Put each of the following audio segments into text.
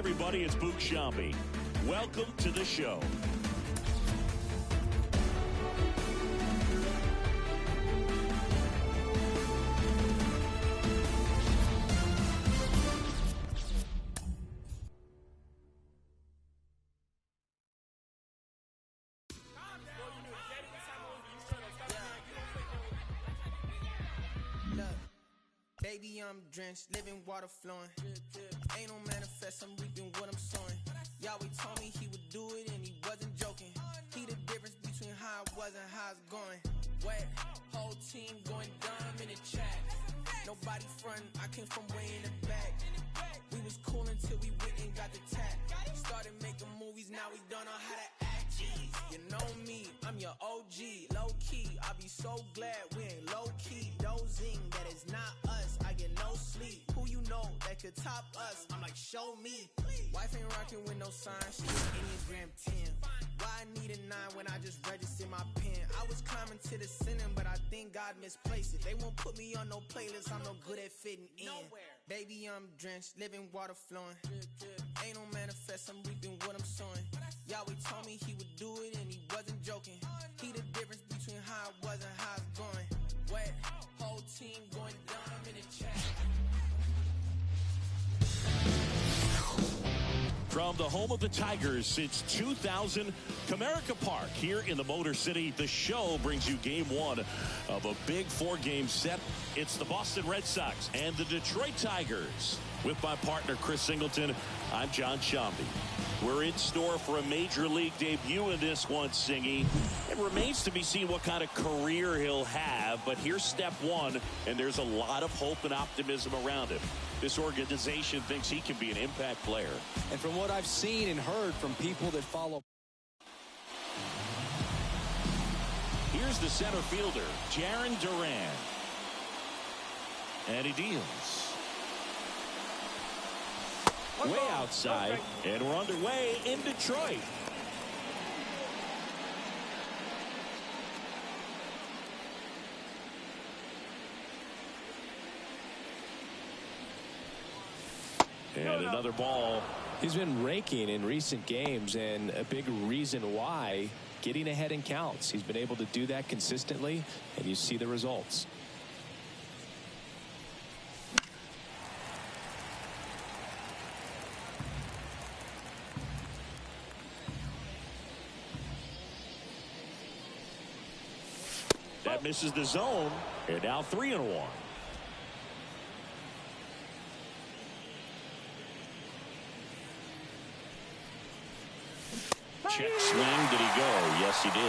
everybody, it's Boog Sciambi. Welcome to the show. Baby, I'm drenched, living water flowing. Ain't no manifest, I'm reaping what I'm sowing. Yahweh told me he would do it and he wasn't joking. He the difference between how I was and how it's going. Wet, whole team going dumb in the chat. Nobody frontin', I came from way in the back. We was cool until we went and got the tap. Started making movies, now we don't know how to act. Jeez, you know me, I'm your OG. Low key, I be so glad we ain't low key. Dozing, that is not us, I get no sleep. Who you know that could top us? I'm like, show me. Wife ain't rocking with no sign, she was Enneagram 10. Why I need a 9 when I just registered my pen? I was climbing to the ceiling, but I think God misplaced it. They won't put me on no playlist, I'm no good at fitting in. Baby, I'm drenched, living water flowing. Ain't no manifest, I'm reaping what I'm sowing. Yahweh told me he would do it and he wasn't joking. He the difference between how I was and how it's going. Wet, whole team going dumb in the chat. From the home of the Tigers since 2000, Comerica Park here in the Motor City. The show brings you game one of a big 4-game set. It's the Boston Red Sox and the Detroit Tigers. With my partner, Chris Singleton, I'm John Sciambi. We're in store for a major league debut in this one, Singy. It remains to be seen what kind of career he'll have, but here's step one, and there's a lot of hope and optimism around him. This organization thinks he can be an impact player. And from what I've seen and heard from people that follow. Here's the center fielder, Jarren Duran. And he deals. Way outside, and we're underway in Detroit. And another ball. He's been raking in recent games, and a big reason why, getting ahead in counts. He's been able to do that consistently, and you see the results. That misses the zone, and now 3-1. Check swing, did he go? Yes, he did.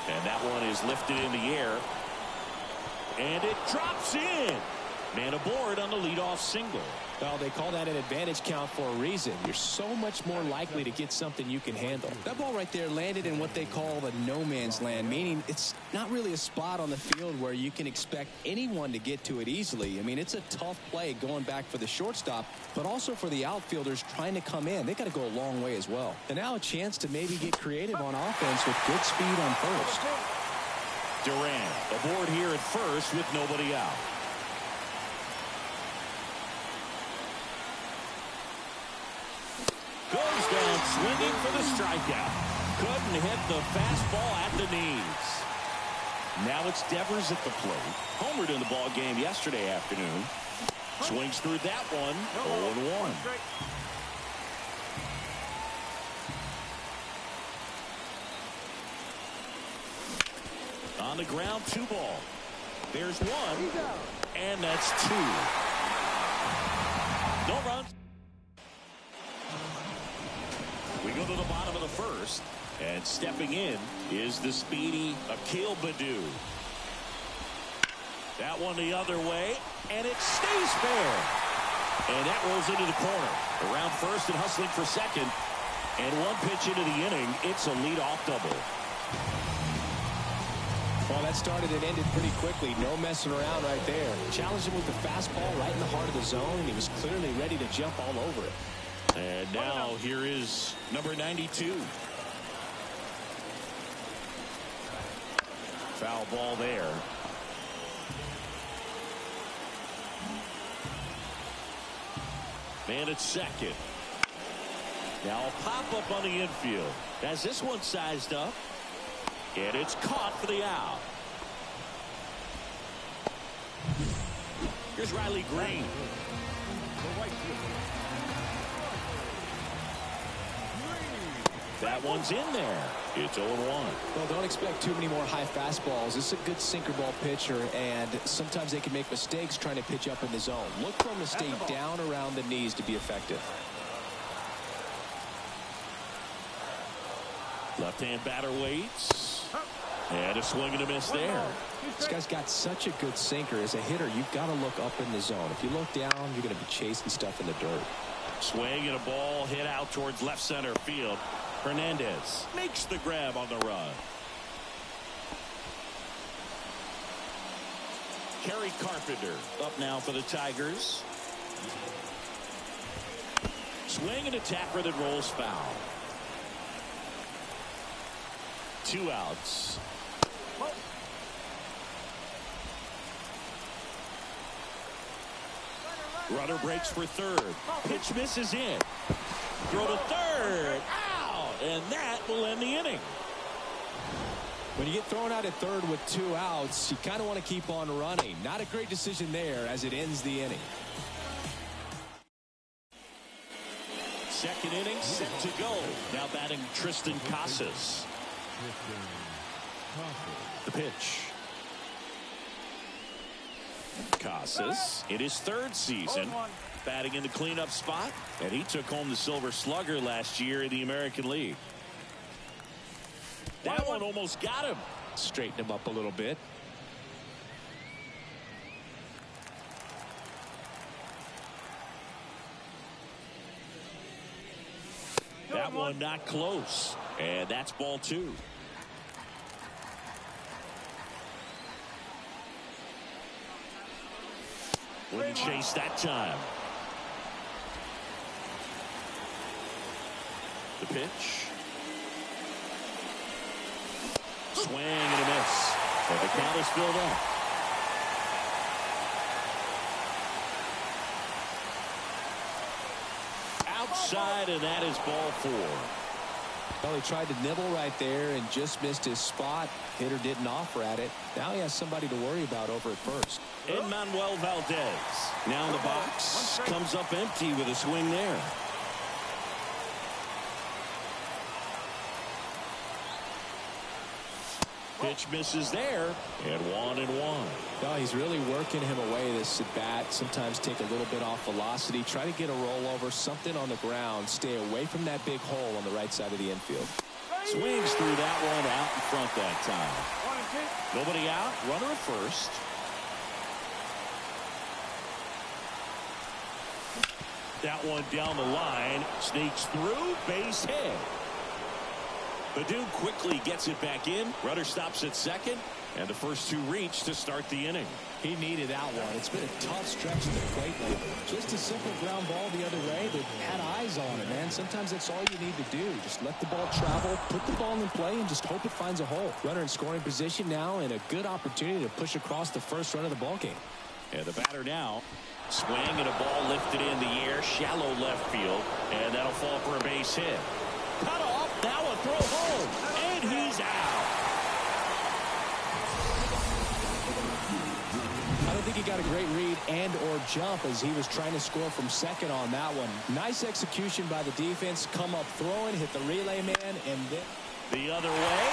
And that one is lifted in the air. And it drops in. Man aboard on the leadoff single. Well, they call that an advantage count for a reason. You're so much more likely to get something you can handle. That ball right there landed in what they call the no man's land, meaning it's not really a spot on the field where you can expect anyone to get to it easily. I mean, it's a tough play going back for the shortstop, but also for the outfielders trying to come in. They got to go a long way as well. And now a chance to maybe get creative on offense with good speed on first. Duran aboard here at first with nobody out. Goes down swinging for the strikeout. Couldn't hit the fastball at the knees. Now it's Devers at the plate. Homered in the ball game yesterday afternoon. Swings through that one. 0-1. On the ground, 2 ball. There's 1. And that's 2. No runs. We go to the bottom of the first, and stepping in is the speedy Akil Baddoo. That one the other way, and it stays fair. And that rolls into the corner. Around first and hustling for second. And 1 pitch into the inning, it's a leadoff double. Well, that started and ended pretty quickly. No messing around right there. Challenged him with the fastball right in the heart of the zone, and he was clearly ready to jump all over it. And now here is number 92. Foul ball there. Man at second. Now a pop-up on the infield. Has this one sized up. And it's caught for the out. Here's Riley Green. That one's in there. It's 0-1. Well, don't expect too many more high fastballs. This is a good sinker ball pitcher, and sometimes they can make mistakes trying to pitch up in the zone. Look for him to stay down around the knees to be effective. Left-hand batter waits. And a swing and a miss there. This guy's got such a good sinker. As a hitter, you've got to look up in the zone. If you look down, you're going to be chasing stuff in the dirt. Swing and a ball hit out towards left center field. Hernandez makes the grab on the run. Kerry Carpenter up now for the Tigers. Swing and a tapper that rolls foul. 2 outs. Runner breaks for third. Pitch misses in. Throw to third. Out. And that will end the inning. When you get thrown out at third with 2 outs, you kind of want to keep on running. Not a great decision there as it ends the inning. Second inning set to go. Now batting Tristan Casas. The pitch. Casas in his 3rd season batting in the cleanup spot, and he took home the Silver Slugger last year in the American League. That one almost got him. Straighten him up a little bit. That one not close, and that's ball 2. Wouldn't chase that time. The pitch. Swing and a miss. And the count is filled up. Outside, and that is ball 4. Well, he tried to nibble right there and just missed his spot. Hitter didn't offer at it. Now he has somebody to worry about over at first. Manuel Valdez now in the box. Comes up empty with a swing there. Pitch misses there, and 1-1. No, he's really working him away this at bat. Sometimes take a little bit off velocity. Try to get a rollover, something on the ground. Stay away from that big hole on the right side of the infield. Swings through that one out in front that time. Nobody out. Runner at first. That one down the line. Sneaks through. Base hit. Badoon quickly gets it back in. Runner stops at second. And the first 2 reach to start the inning. He needed that one. It's been a tough stretch to the plate lately. Just a simple ground ball the other way, but had eyes on it, man. Sometimes that's all you need to do. Just let the ball travel, put the ball in play, and just hope it finds a hole. Runner in scoring position now, and a good opportunity to push across the first run of the ball game. And the batter now. Swing and a ball lifted in the air. Shallow left field. And that'll fall for a base hit. Cut off. Now a throw home. And he's out. I don't think he got a great read and or jump as he was trying to score from second on that one. Nice execution by the defense. Come up throwing, hit the relay man, and then the other way.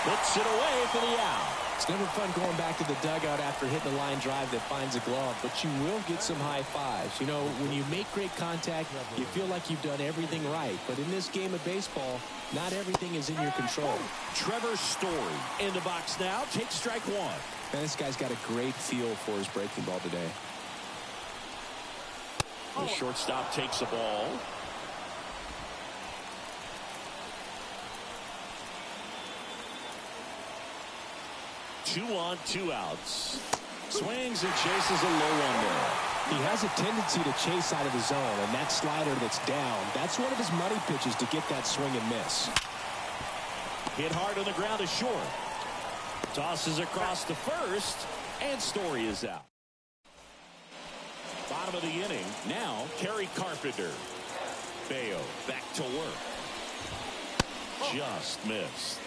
Puts it away for the out. It's never fun going back to the dugout after hitting a line drive that finds a glove, but you will get some high fives. You know, when you make great contact, you feel like you've done everything right. But in this game of baseball, not everything is in your control. Trevor Story in the box now. Takes strike 1. Man, this guy's got a great feel for his breaking ball today. The shortstop takes the ball. Two on, 2 outs. Swings and chases a low one there. He has a tendency to chase out of the zone, and that slider that's down, that's one of his money pitches to get that swing and miss. Hit hard on the ground is short. Tosses across to first, and Story is out. Bottom of the inning. Now, Kerry Carpenter. Bayo back to work. Just missed.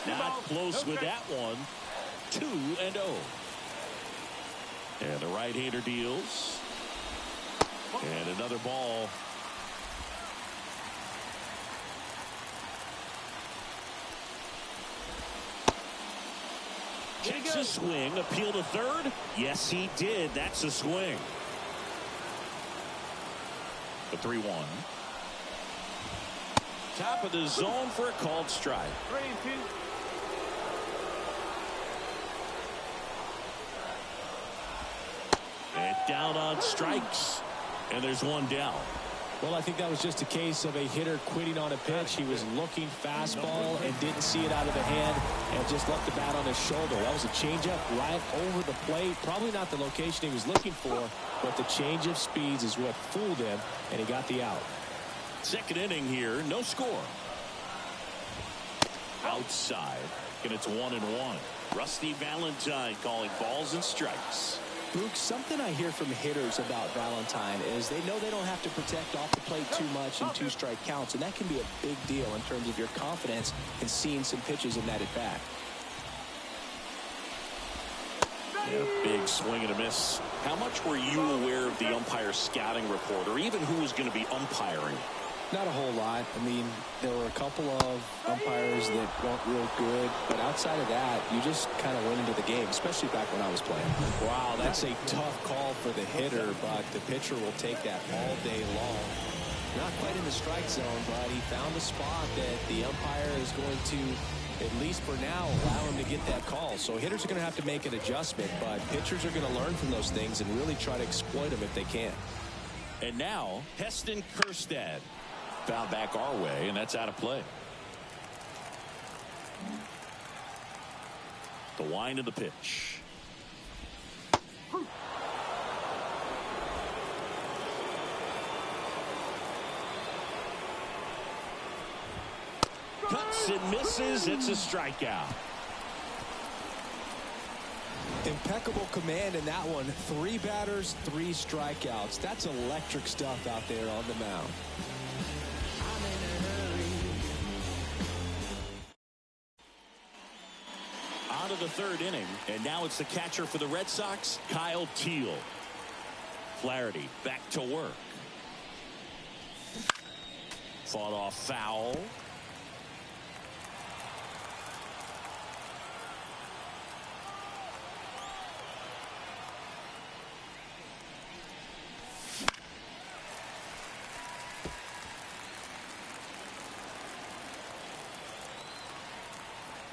Not close with that one. 2-0. And the right-hander deals. And another ball. Checks a swing. Appeal to third. Yes, he did. That's a swing. The 3-1. Top of the zone for a called strike. 3-2. And down on strikes. And there's one down. Well, I think that was just a case of a hitter quitting on a pitch. He was looking fastball and didn't see it out of the hand and just left the bat on his shoulder. That was a changeup right over the plate. Probably not the location he was looking for, but the change of speeds is what fooled him, and he got the out. Second inning here, no score. Outside, and it's 1-1. Rusty Valentine calling balls and strikes. Luke, something I hear from hitters about Valentine is they know they don't have to protect off the plate too much in two-strike counts, and that can be a big deal in terms of your confidence in seeing some pitches in that at-bat. Yeah, big swing and a miss. How much were you aware of the umpire scouting report, or even who was going to be umpiring? Not a whole lot. I mean, there were a couple of umpires that weren't real good, but outside of that, you just kind of went into the game, especially back when I was playing. Wow, that's a tough call for the hitter, but the pitcher will take that all day long. Not quite in the strike zone, but he found a spot that the umpire is going to, at least for now, allow him to get that call. So hitters are going to have to make an adjustment, but pitchers are going to learn from those things and really try to exploit them if they can. And now, Heston Kjerstad. Found back our way, and that's out of play. The wind of the pitch. Cuts and misses. It's a strikeout. Impeccable command in that one. 3 batters, 3 strikeouts. That's electric stuff out there on the mound. On to the third inning, and now it's the catcher for the Red Sox, Kyle Teal. Flaherty back to work. Fought off foul.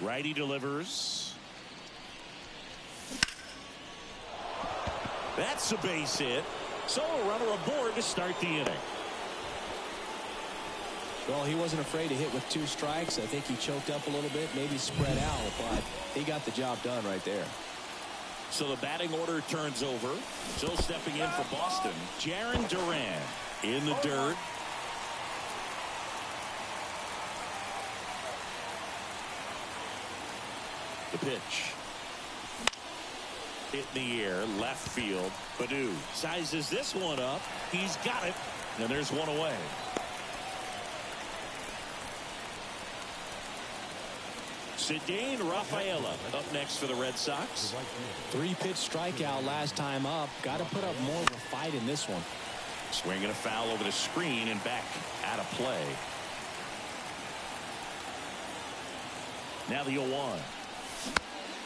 Righty delivers. That's a base hit. So a runner aboard to start the inning. Well, he wasn't afraid to hit with 2 strikes. I think he choked up a little bit, maybe spread out, but he got the job done right there. So the batting order turns over. So stepping in for Boston, Jarren Duran in the dirt. The pitch. Hit in the air, left field. Baду sizes this one up. He's got it. And there's one away. Ceddanne Rafaela up next for the Red Sox. 3-pitch strikeout last time up. Got to put up more of a fight in this one. Swinging a foul over the screen and back out of play. Now the 0-1.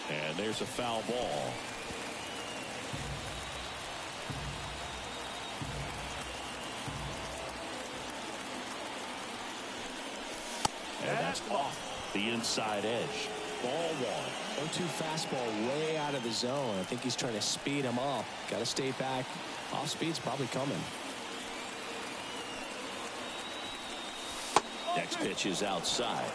And there's a foul ball. And that's off the inside edge. Ball 1. 0-2 fastball way out of the zone. I think he's trying to speed him up. Got to stay back. Off speed's probably coming. Next pitch is outside.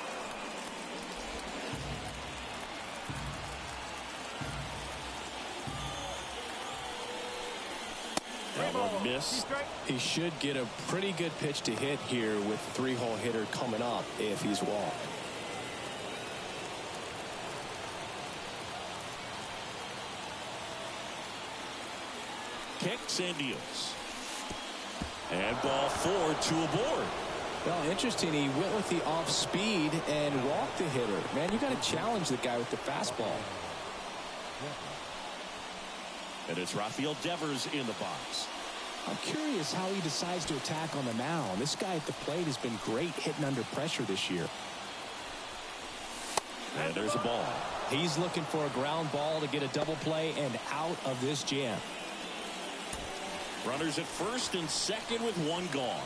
That one missed. He should get a pretty good pitch to hit here with the three-hole hitter coming up if he's walked. Kicks and deals. And ball 4, 2 aboard. Well, interesting. He went with the off speed and walked the hitter. Man, you got to challenge the guy with the fastball. And it's Rafael Devers in the box. I'm curious how he decides to attack on the mound. This guy at the plate has been great hitting under pressure this year. And there's a ball. He's looking for a ground ball to get a double play and out of this jam. Runners at first and second with one gone.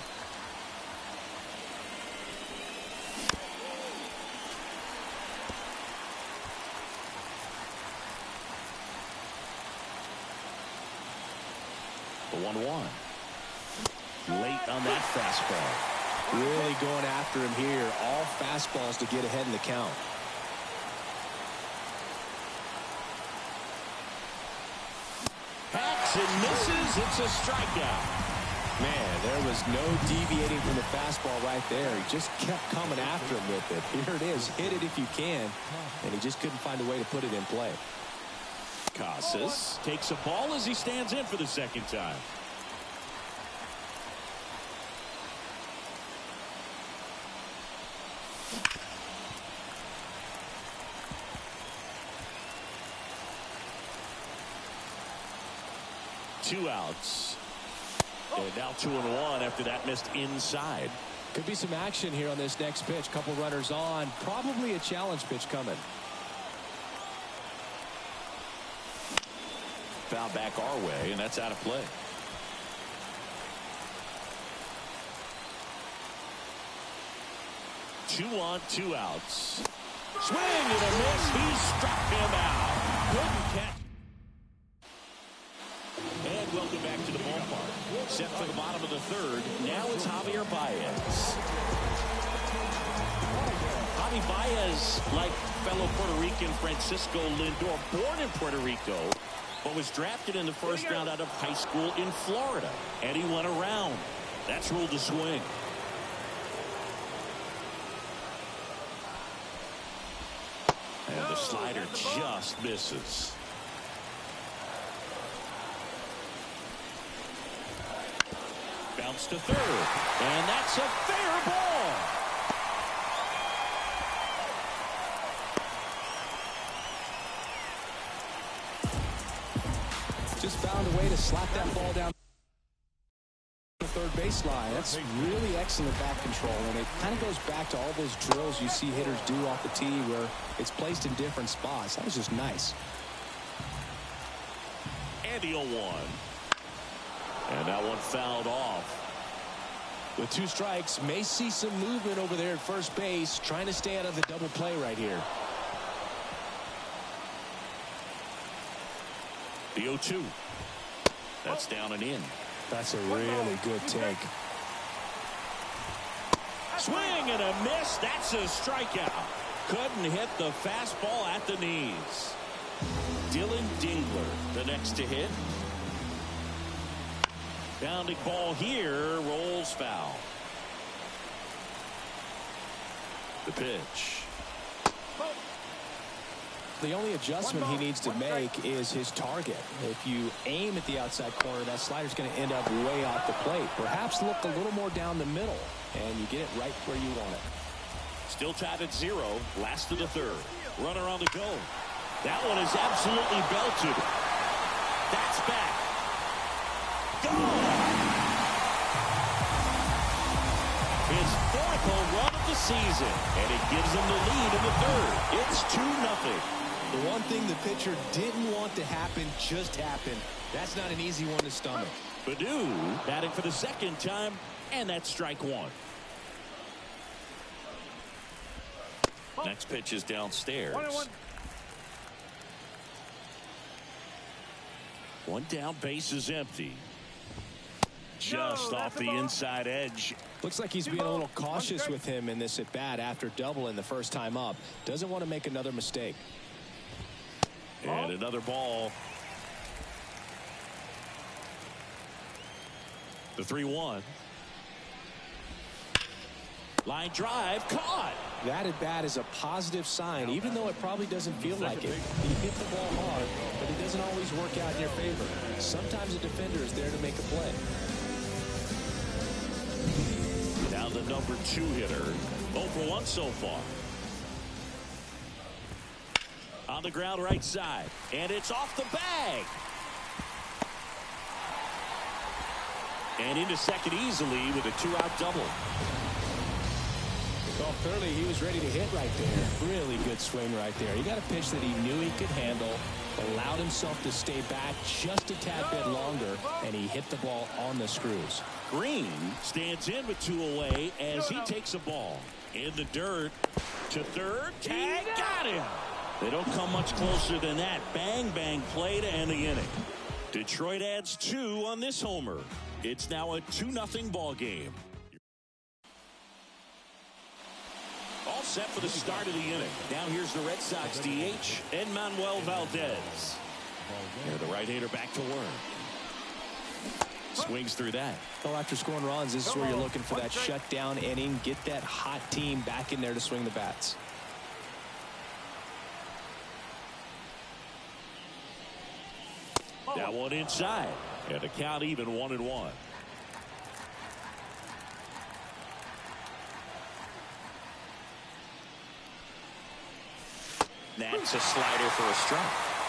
The 1-1. Late on that fastball. Really going after him here. All fastballs to get ahead in the count. Hacks and misses. It's a strikeout. Man, there was no deviating from the fastball right there. He just kept coming after him with it. Here it is. Hit it if you can. And he just couldn't find a way to put it in play. Casas takes a ball as he stands in for the second time. Two outs. And now 2-1 after that missed inside. Could be some action here on this next pitch. Couple runners on. Probably a challenge pitch coming. Foul back our way, and that's out of play. Two on, 2 outs. Swing and a miss. He struck him out. Couldn't catch. And welcome back to the ballpark. Set for the bottom of the third. Now it's Javier Baez. Javi Baez, like fellow Puerto Rican Francisco Lindor, born in Puerto Rico, but was drafted in the first round out of high school in Florida. And he went around. That's ruled a swing. And the slider just misses. Bounce to third. And that's a fair ball. Just found a way to slap that ball down the third baseline. That's really excellent bat control, and it kind of goes back to all those drills you see hitters do off the tee where it's placed in different spots. That was just nice. And the 0-1. And that one fouled off. With 2 strikes, may see some movement over there at first base, trying to stay out of the double play right here. The 0-2. That's down and in. That's a really good take. Swing and a miss. That's a strikeout. Couldn't hit the fastball at the knees. Dylan Dingler, the next to hit. Bounding ball here, rolls foul. The pitch. The only adjustment he needs to make is his target. If you aim at the outside corner, that slider's going to end up way off the plate. Perhaps look a little more down the middle, and you get it right where you want it. Still tied at 0, last of the third. Runner on the go. That one is absolutely belted. That's back. Gone! His 4th home run of the season, and it gives him the lead in the third. It's 2-0. The one thing the pitcher didn't want to happen just happened. That's not an easy one to stomach. Baddoo batting for the second time, and that's strike 1. Next pitch is downstairs. 1 down, base is empty. Just off the inside edge. Looks like he's being a little cautious with him in this at bat after doubling the first time up. Doesn't want to make another mistake. And another ball. The 3-1. Line drive, caught. That at bat is a positive sign, even though it probably doesn't feel like it. He hit the ball hard, but it doesn't always work out in your favor. Sometimes a defender is there to make a play. Now the number 2 hitter. 0 for 1 so far. On the ground right side. And it's off the bag. And into second easily with a 2-out double. Well, clearly he was ready to hit right there. Really good swing right there. He got a pitch that he knew he could handle, allowed himself to stay back just a tad bit longer, and he hit the ball on the screws. Green stands in with 2 away as he takes a ball. In the dirt to third. Tag, got him. They don't come much closer than that. Bang, bang play to end the inning. Detroit adds 2 on this homer. It's now a 2-0 ball game. All set for the start of the inning. Now here's the Red Sox DH, Manuel Valdez. And the right-hander back to work. Swings through that. Well, after scoring runs, this is where you're looking for that shutdown inning. Get that hot team back in there to swing the bats. That one inside. And the count even 1-1. That's a slider for a strike.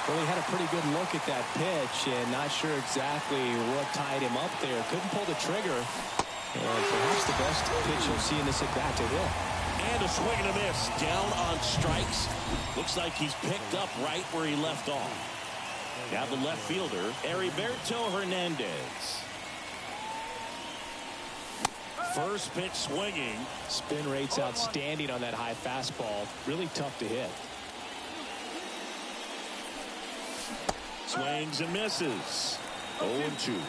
Well, he had a pretty good look at that pitch and not sure exactly what tied him up there. Couldn't pull the trigger. And perhaps the best pitch you'll see in this at-bat to hit. And a swing and a miss. Down on strikes. Looks like he's picked up right where he left off. Now the left fielder, Heriberto Hernandez. First pitch swinging. Spin rate's outstanding on that high fastball. Really tough to hit. Swings and misses. 0-2.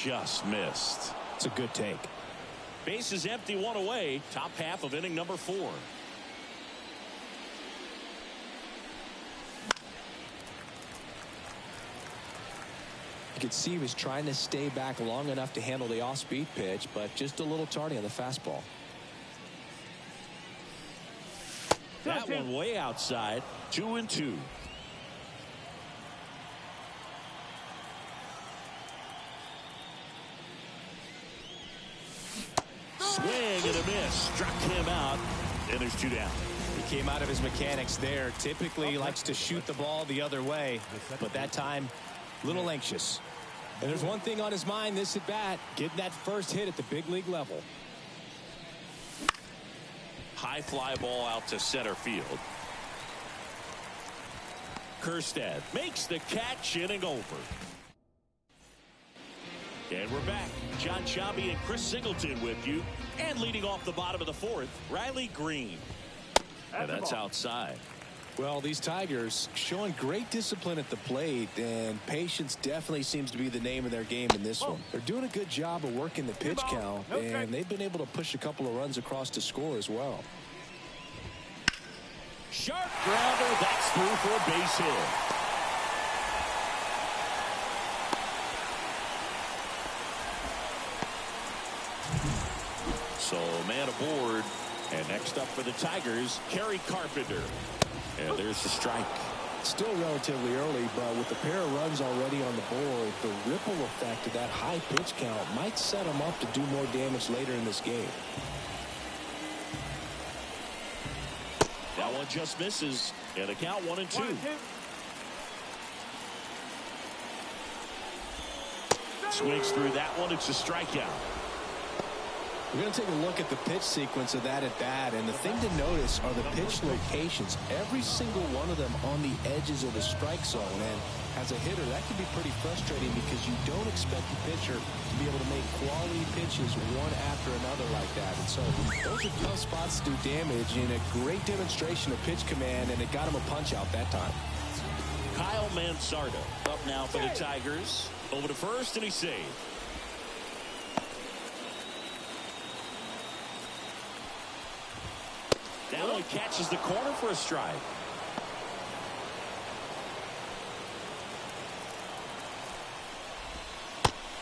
Just missed. It's a good take. Base is empty, 1 away. Top half of inning number 4. You could see he was trying to stay back long enough to handle the off-speed pitch, but just a little tardy on the fastball. That one way outside. 2-2. Swing and a miss. Struck him out. And there's 2 down. He came out of his mechanics there. Typically likes to shoot the ball the other way, but that time a little anxious. And there's one thing on his mind this at bat, getting that first hit at the big league level. High fly ball out to center field. Kjerstad makes the catch, inning over. And we're back. John Sciambi and Chris Singleton with you. And leading off the bottom of the 4th, Riley Green. And that's outside. Well, these Tigers showing great discipline at the plate, and patience definitely seems to be the name of their game in this one. They're doing a good job of working the pitch count, and they've been able to push a couple of runs across to score as well. Sharp grounder, that's through for a base hit. So man aboard, and next up for the Tigers, Kerry Carpenter. And there's the strike. Still relatively early, but with the pair of runs already on the board, the ripple effect of that high pitch count might set them up to do more damage later in this game. That one just misses, and the count 1-2. Swings through that one. It's a strikeout. We're going to take a look at the pitch sequence of that at bat, and the thing to notice are the pitch locations. Every single one of them on the edges of the strike zone, and as a hitter, that can be pretty frustrating because you don't expect the pitcher to be able to make quality pitches one after another like that. And so those are tough spots to do damage, and a great demonstration of pitch command, and it got him a punch out that time. Kyle Mansardo up now for the Tigers. Over to first, and he's saved. That one Malloy catches the corner for a strike.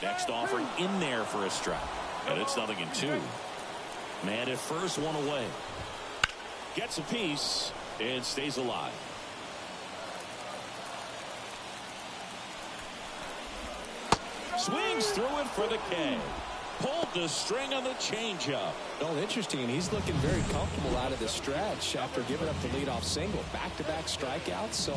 Next offering in there for a strike. And it's 0-2. Man at first, one away. Gets a piece and stays alive. Swings through it for the K. Pulled the string on the changeup. Well, interesting. He's looking very comfortable out of the stretch after giving up the leadoff single. Back-to-back strikeouts, so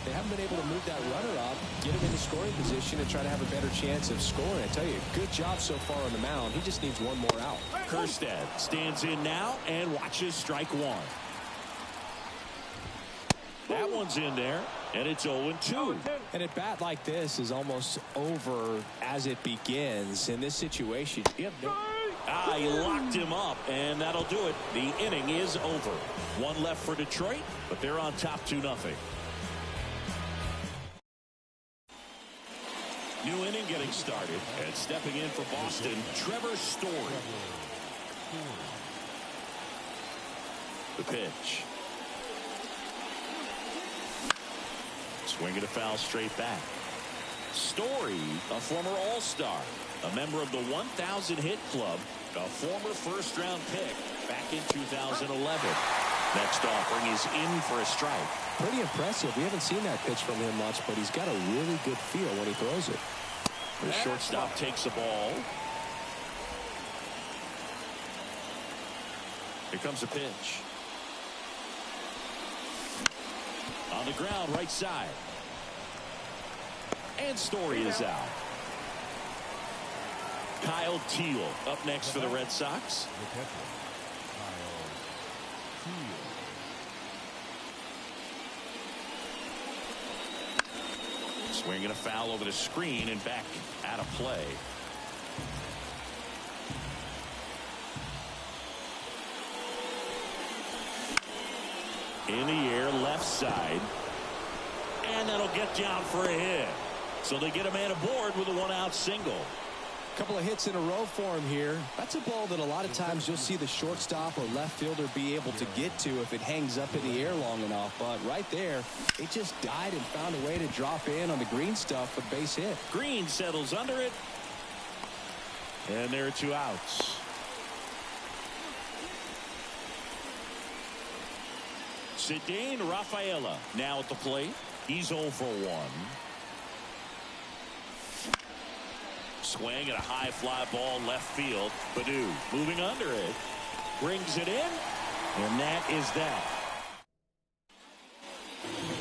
they haven't been able to move that runner up, get him into scoring position, and try to have a better chance of scoring. I tell you, good job so far on the mound. He just needs one more out. Kerstead stands in now and watches strike one. That one's in there, and it's 0-2. And a bat like this is almost over as it begins. In this situation, you have no... He locked him up, and that'll do it. The inning is over. One left for Detroit, but they're on top 2-0. New inning getting started, and stepping in for Boston, Trevor Story. The pitch. Swing and a foul straight back. Story, a former All-Star, a member of the 1,000 hit club, a former first-round pick back in 2011. Next offering is in for a strike. Pretty impressive. We haven't seen that pitch from him much, but he's got a really good feel when he throws it. The shortstop takes the ball. Here comes a pitch. On the ground, right side. And Story is out. Kyle Teal up next for the Red Sox. Swing and a foul over the screen and back out of play. In the air, left side. And that'll get down for a hit. So they get a man aboard with a one-out single. Couple of hits in a row for him here. That's a ball that a lot of times you'll see the shortstop or left fielder be able to get to if it hangs up in the air long enough. But right there, it just died and found a way to drop in on the green stuff with base hit. Green settles under it. And there are 2 outs. Cedane Rafaela now at the plate. He's 0 for 1. Swing at a high fly ball left field. Baду moving under it. Brings it in. And that is that.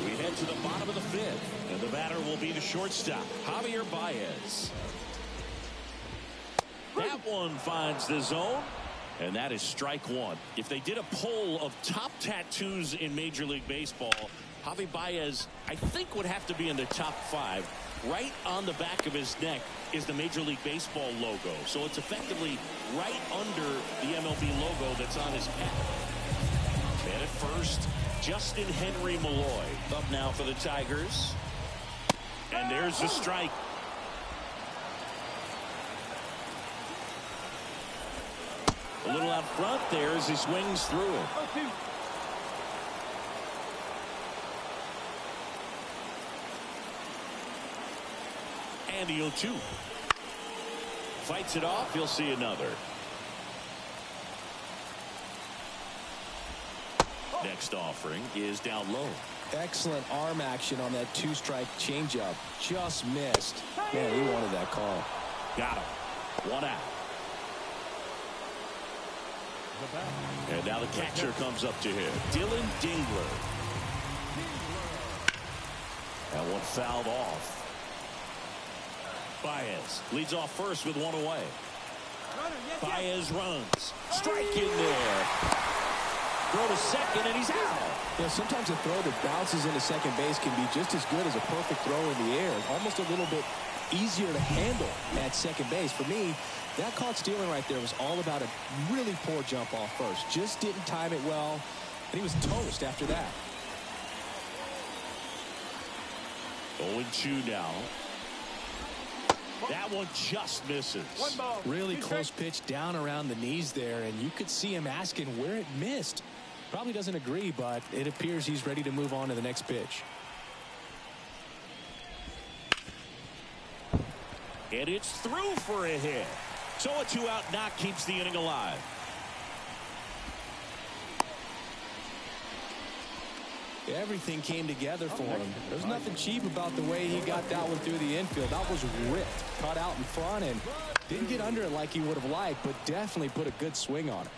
We head to the bottom of the 5th. And the batter will be the shortstop, Javier Baez. That one finds the zone. And that is strike one. If they did a poll of top tattoos in Major League Baseball, Javi Baez, I think, would have to be in the top 5. Right on the back of his neck is the Major League Baseball logo. So it's effectively right under the MLB logo that's on his cap. And at first, Justin Henry Malloy up now for the Tigers. And there's the strike. A little out front there as he swings through it. And the 0-2. Fights it off. He'll see another. Next offering is down low. Excellent arm action on that 2-strike changeup. Just missed. Man, he wanted that call. Got him. 1 out. And now the catcher comes up to him. Dylan Dingler. That one fouled off. Baez leads off first with 1 away. Baez runs. Strike in there. Throw to second, and he's out. Yeah, sometimes a throw that bounces into second base can be just as good as a perfect throw in the air. Almost a little bit easier to handle at second base. For me, that caught stealing right there was all about a really poor jump off first. Just didn't time it well, and he was toast after that. 0-2 now. That one just misses. Really close pitch down around the knees there, and you could see him asking where it missed. Probably doesn't agree, but it appears he's ready to move on to the next pitch. And it's through for a hit. So a 2-out knock keeps the inning alive. Everything came together for him. There's nothing cheap about the way he got that one through the infield. That was ripped, cut out in front, and didn't get under it like he would have liked, but definitely put a good swing on it.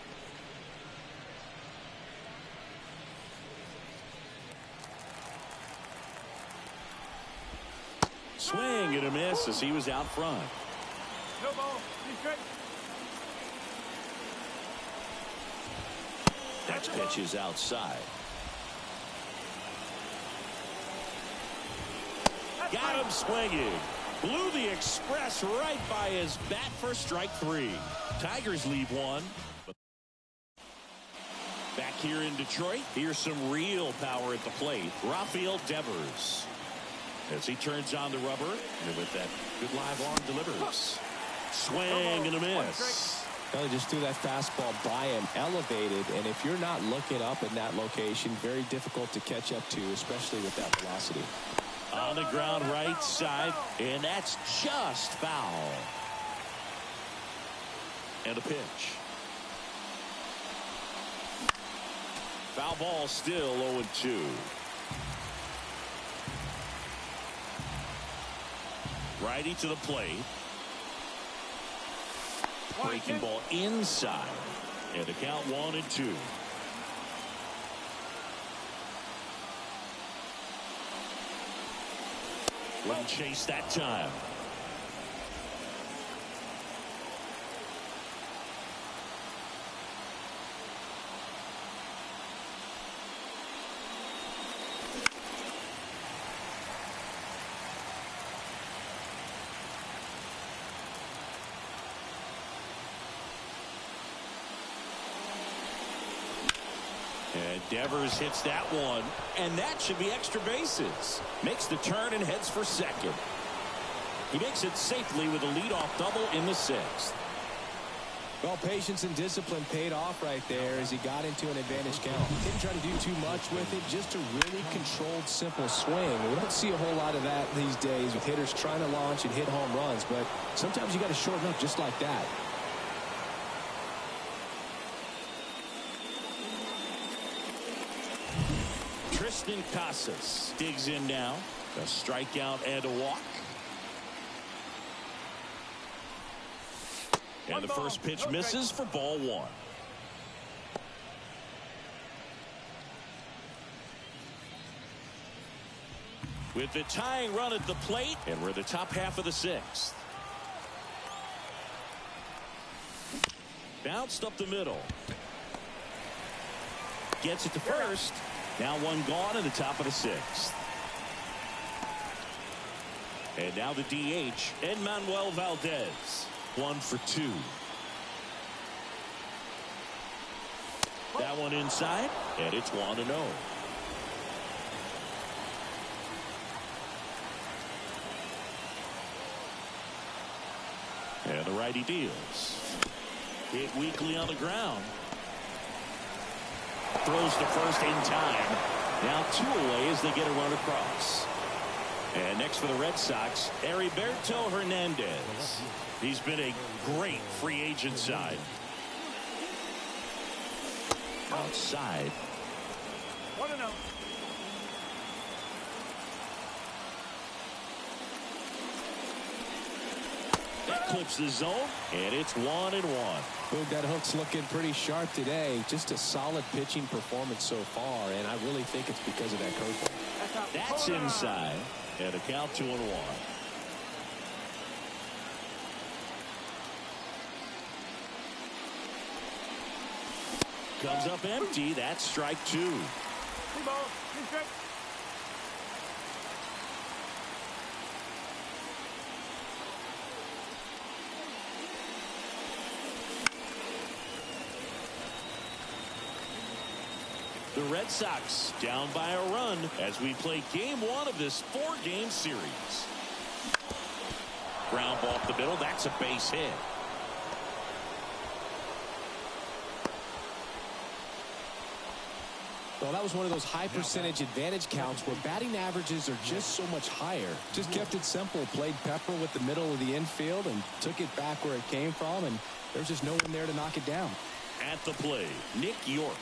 Swing and a miss as he was out front. No ball. He's straight. Next pitch is outside. Got him swinging. Blew the express right by his bat for strike 3. Tigers leave one. Back here in Detroit, here's some real power at the plate. Rafael Devers. As he turns on the rubber, and with that good live arm delivers. Swing and a miss. Well, he just threw that fastball by him, elevated, and if you're not looking up in that location, very difficult to catch up to, especially with that velocity. On the ground right side, and that's just foul. And a pitch. Foul ball, still 0-2. Righty to the plate. Breaking ball inside. And the count 1-2. Wouldn't chase that time. And Devers hits that one, and that should be extra bases. Makes the turn and heads for second. He makes it safely with a leadoff double in the 6th. Well, patience and discipline paid off right there as he got into an advantage count. Didn't try to do too much with it, just a really controlled, simple swing. We don't see a whole lot of that these days with hitters trying to launch and hit home runs, but sometimes you got to shorten up just like that. Tristan Casas digs in now. A strikeout and a walk. And the first pitch misses for ball 1. With the tying run at the plate, and we're the top half of the 6th. Bounced up the middle. Gets it to first. Now one gone in the top of the 6th. And now the DH, Enmanuel Valdez. 1 for 2. That one inside, and it's 1-0. And the righty deals. Hit weakly on the ground. Throws to first in time. Now 2 away as they get a run across. And next for the Red Sox, Heriberto Hernandez. He's been a great free agent side. Outside. 1-0. That clips the zone, and it's 1-1. Boog, that hook's looking pretty sharp today. Just a solid pitching performance so far, and I really think it's because of that curveball. That's inside, and a count 2-1. Comes up empty. That's strike 2. The Red Sox down by a run as we play game 1 of this 4-game series. Ground ball up the middle. That's a base hit. Well, that was one of those high percentage advantage counts where batting averages are just so much higher. Just kept it simple, played pepper with the middle of the infield and took it back where it came from, and there's just no one there to knock it down. At the plate, Nick York.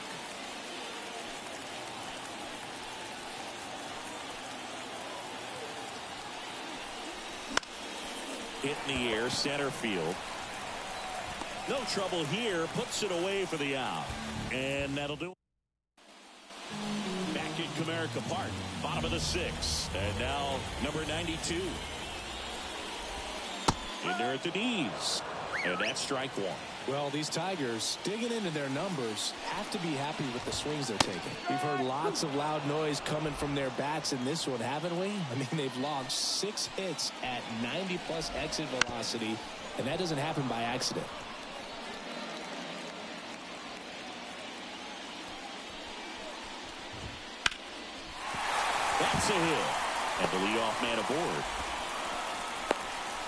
Hit in the air, center field. No trouble here, puts it away for the out. And that'll do it. Back in Comerica Park, bottom of the 6th. And now number 92. In there at the knees. And that's strike one. Well, these Tigers, digging into their numbers, have to be happy with the swings they're taking. We've heard lots of loud noise coming from their bats in this one, haven't we? I mean, they've logged 6 hits at 90-plus exit velocity, and that doesn't happen by accident. That's a hit. And the leadoff man aboard.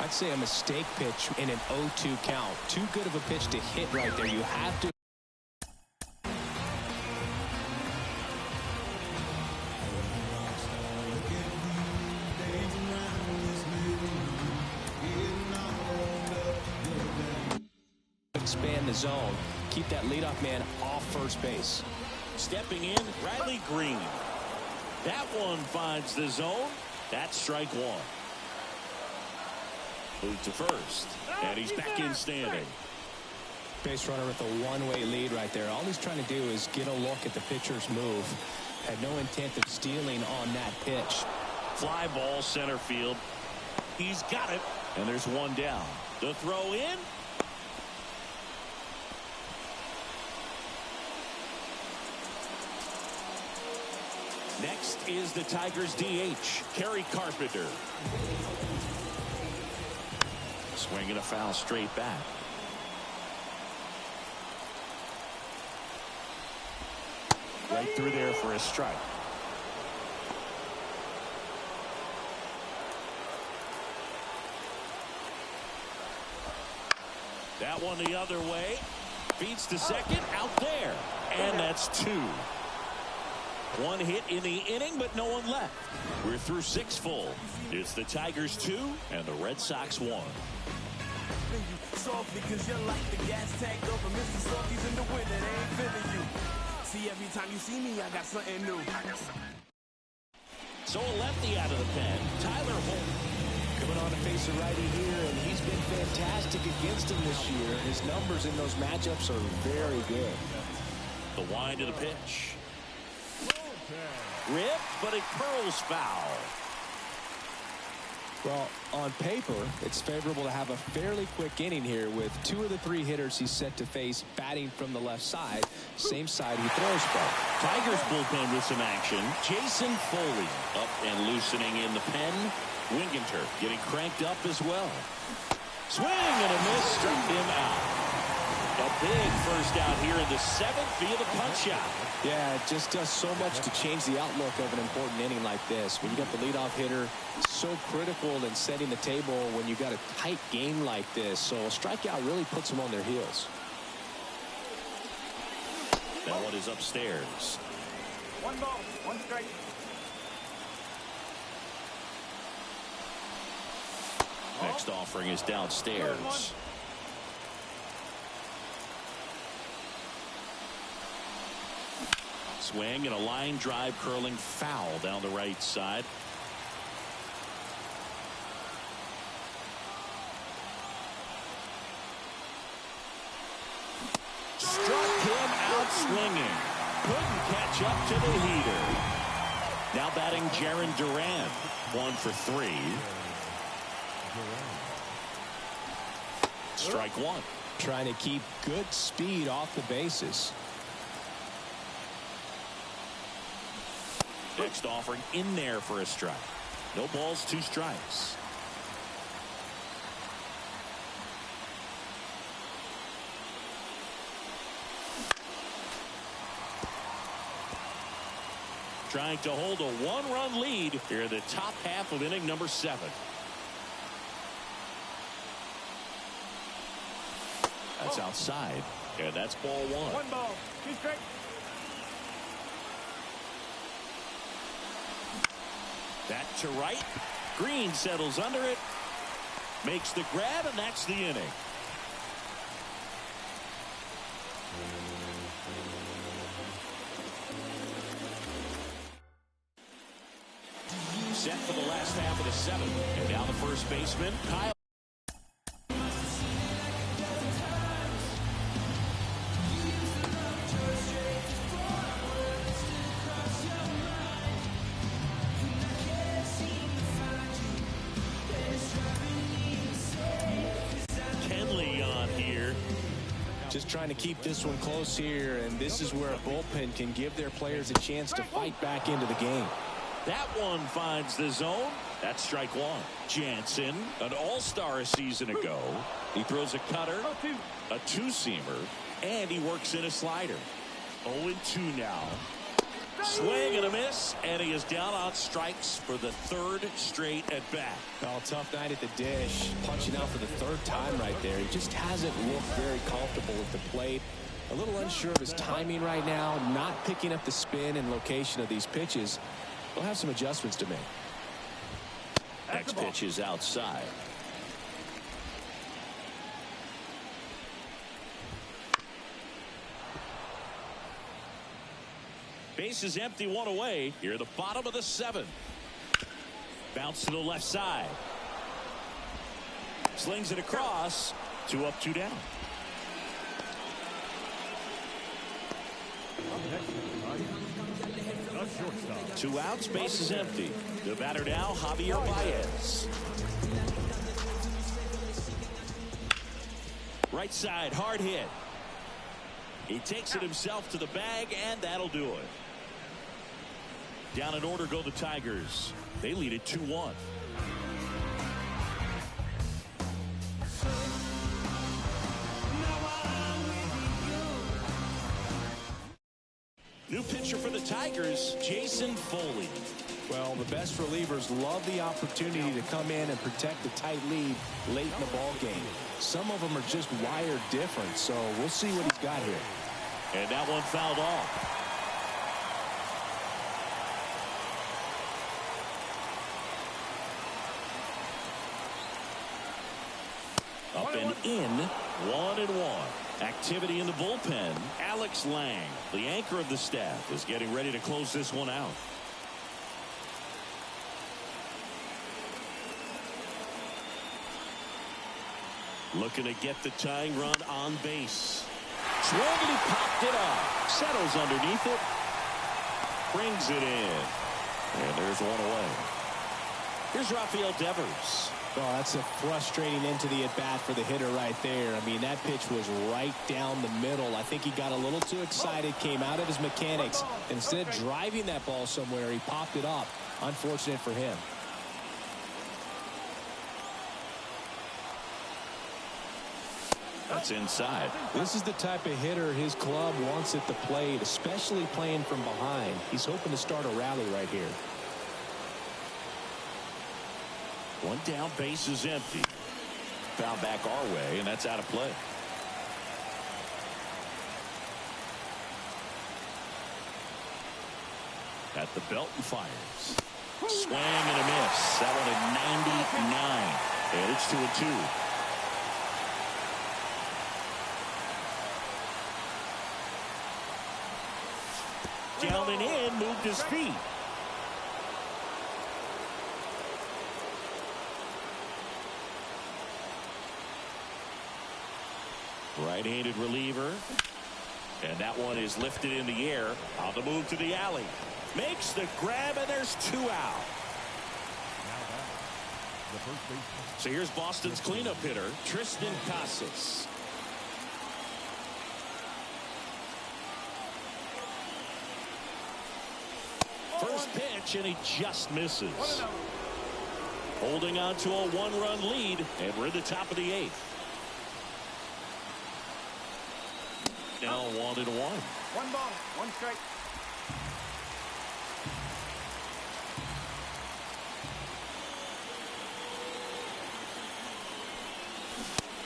I'd say a mistake pitch in an 0-2 count. Too good of a pitch to hit right there. You have to. Expand the zone. Keep that leadoff man off first base. Stepping in, Riley Green. That one finds the zone. That's strike one. Move to first, and he's back in standing. Base runner with a one-way lead right there. All he's trying to do is get a look at the pitcher's move. Had no intent of stealing on that pitch. Fly ball center field. He's got it, and there's one down. The throw in. Next is the Tigers DH, Kerry Carpenter. Swinging a foul straight back. Right through there for a strike. That one the other way. Beats to second, out there. And that's 2. One hit in the inning, but no one left. We're through 6 full. It's the Tigers 2 and the Red Sox 1. Softly, cause you're like the gas tank over Mr. Salty's in the winter. They ain't feeling you. See, every time you see me, I got something new. So a lefty out of the pen, Tyler Holt. Coming on to face a righty here, and he's been fantastic against him this year. His numbers in those matchups are very good. The wind of the pitch. Rip, but it curls foul. Well, on paper, it's favorable to have a fairly quick inning here with 2 of the 3 hitters he's set to face batting from the left side, same side he throws from. Tigers bullpen with some action. Jason Foley up and loosening in the pen. Winginter getting cranked up as well. Swing and a miss, struck him out. A big first out here in the 7th via the punch out. Yeah, it just does so much to change the outlook of an important inning like this. When you got the leadoff hitter, so critical in setting the table when you got a tight game like this. So a strikeout really puts them on their heels. That one is upstairs. 1 ball, 1 strike. Next offering is downstairs. Swing and a line drive curling foul down the right side. Struck him out swinging. Couldn't catch up to the heater. Now batting Jarren Duran. 1 for 3. Strike 1. Trying to keep good speed off the bases. Next offering in there for a strike. No balls, 2 strikes. Trying to hold a 1-run lead here in the top half of inning number 7. That's outside. And that's ball 1. 1 ball, 2 strikes. Back to right. Green settles under it. Makes the grab, and that's the inning. Set for the last half of the seventh. And now the first baseman, Kyle. Just trying to keep this one close here, and this is where a bullpen can give their players a chance to fight back into the game. That one finds the zone. That's strike one. Jansen, an all-star a season ago. He throws a cutter, a two-seamer, and he works in a slider. 0-2 now. Swing and a miss, and he is down on strikes for the third straight at bat. Oh, tough night at the dish. Punching out for the third time right there. He just hasn't looked very comfortable at the plate. A little unsure of his timing right now. Not picking up the spin and location of these pitches. We'll have some adjustments to make. Next pitch is outside. Base is empty, one away. Here at the bottom of the seventh. Bounce to the left side. Slings it across. 2 up, 2 down. Two outs, base is empty. The batter now, Javier Baez. Right side, hard hit. He takes it himself to the bag, and that'll do it. Down in order go the Tigers. They lead it 2-1. New pitcher for the Tigers, Jason Foley. Well, the best relievers love the opportunity to come in and protect the tight lead late in the ball game. Some of them are just wired different, so we'll see what he's got here. And that one fouled off. Up and in, 1-1. Activity in the bullpen. Alex Lang, the anchor of the staff, is getting ready to close this one out. Looking to get the tying run on base. Swing, and he popped it up. Settles underneath it. Brings it in. And there's one away. Here's Rafael Devers. Oh, that's a frustrating end to the at-bat for the hitter right there. I mean, that pitch was right down the middle. I think he got a little too excited, came out of his mechanics. Instead of driving that ball somewhere, he popped it up. Unfortunate for him. That's inside. This is the type of hitter his club wants at the plate, especially playing from behind. He's hoping to start a rally right here. One down, base is empty. Foul back our way, and that's out of play. At the belt and fires. Swing and a miss. That one at 99. And it's 2-2. Down and in, moved his feet. Right-handed reliever. And that one is lifted in the air. On the move to the alley. Makes the grab, and there's 2 out. So here's Boston's cleanup hitter, Tristan Casas. First pitch, and he just misses. Holding on to a 1-run lead, and we're in the top of the 8th. Now 1-1. 1 ball, 1 strike.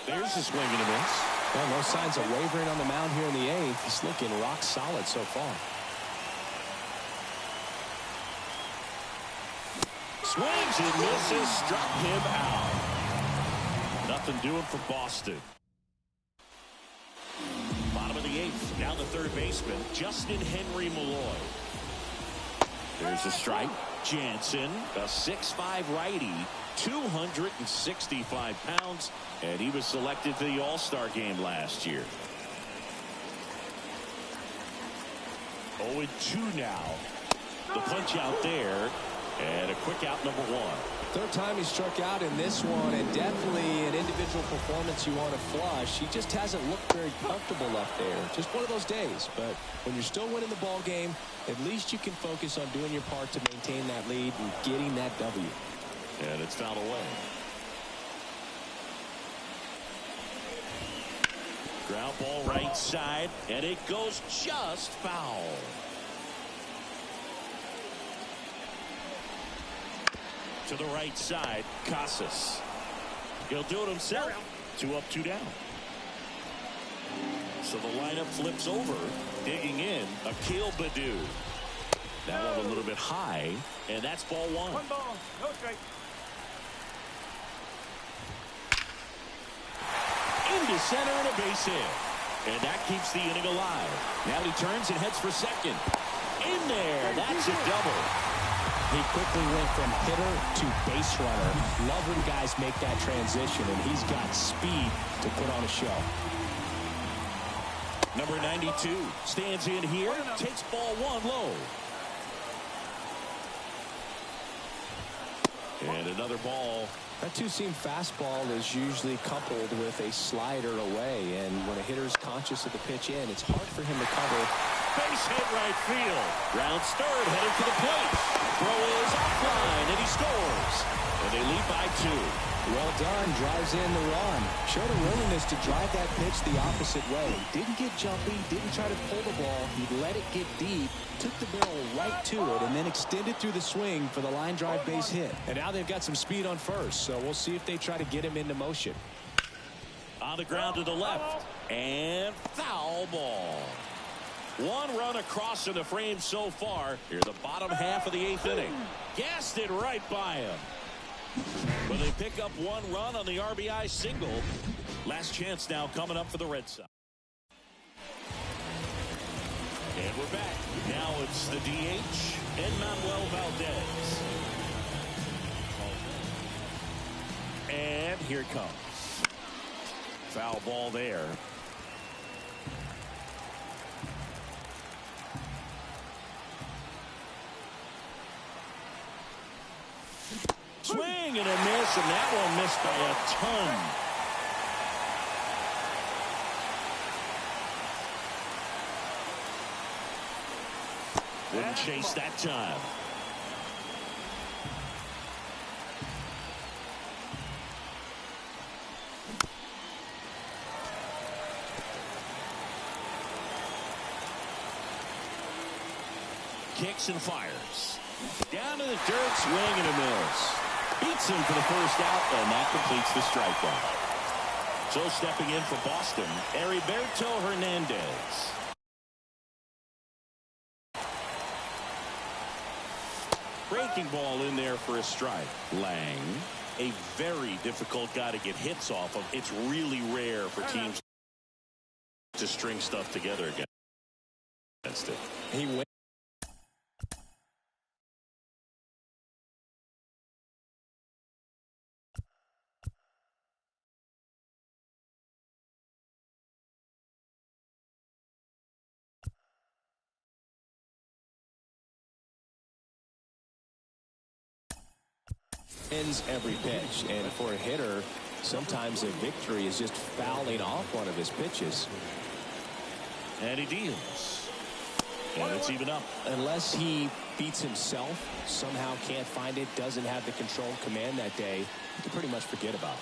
There's a swing and a miss. Well, no signs of wavering on the mound here in the 8th. He's looking rock solid so far. Swings and misses, struck him out. Nothing doing for Boston. Bottom of the eighth. Now the third baseman, Justin Henry Malloy. There's a strike. Jansen, a 6'5" righty, 265 pounds, and he was selected to the All-Star game last year. 0-2 now. The punch out there, and a quick out, number one. Third time he struck out in this one, and definitely an individual performance you want to flush. He just hasn't looked very comfortable up there. Just one of those days. But when you're still winning the ball game, at least you can focus on doing your part to maintain that lead and getting that W. And it's fouled away. Ground ball right side, and it goes just foul. To the right side, Casas. He'll do it himself. 2 up, 2 down. So the lineup flips over. Digging in, Akil Baddoo. That one a little bit high, and that's ball one. One ball, no strike. Into center and a base hit. And that keeps the inning alive. Now he turns and heads for second. In there, that's a double. He quickly went from hitter to base runner. Love when guys make that transition, and he's got speed to put on a show. Number 92 stands in here, takes ball one low. And another ball. That two-seam fastball is usually coupled with a slider away, and when a hitter's conscious of the pitch in, it's hard for him to cover. Base hit right field. Rounds third, headed to the plate. Throw is offline, and he scores. And they lead by 2. Well done, drives in the run. Showed a willingness to drive that pitch the opposite way. Didn't get jumpy, didn't try to pull the ball. He let it get deep, took the barrel right to it, and then extended through the swing for the line drive base hit. And now they've got some speed on first, so we'll see if they try to get him into motion. On the ground to the left, and foul ball. One run across in the frame so far. Here the bottom half of the 8th inning. Gassed it right by him. But they pick up one run on the RBI single. Last chance now coming up for the Red Sox. And we're back. Now it's the DH, Manuel Valdez. And here it comes. Foul ball there. Swing and a miss, and that one missed by a ton. Wouldn't chase that time. Kicks and fires. Down to the dirt, swing and a miss. Beats him for the first out, and that completes the strikeout. So stepping in for Boston, Heriberto Hernandez. Breaking ball in there for a strike. Lang, a very difficult guy to get hits off of. It's really rare for teams to string stuff together against it. He went. Ends every pitch, and for a hitter, sometimes a victory is just fouling off one of his pitches. And he deals. And it's even up. Unless he beats himself, somehow can't find it, doesn't have the control and command that day, you can pretty much forget about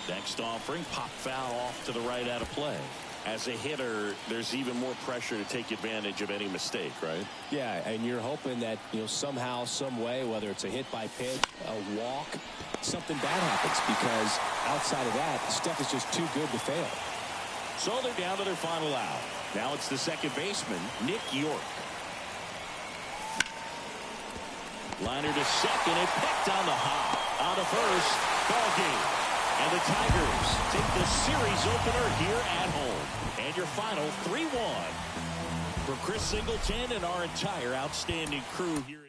it. Next offering, pop foul off to the right out of play. As a hitter, there's even more pressure to take advantage of any mistake, right? Yeah, and you're hoping that, somehow, some way, whether it's a hit by pitch, a walk, something bad happens, because outside of that, the stuff is just too good to fail. So they're down to their final out. Now it's the second baseman, Nick York. Liner to second and picked on the hop. On to first. Ball game. And the Tigers take the series opener here at home. And your final 3-1 for Chris Singleton and our entire outstanding crew here.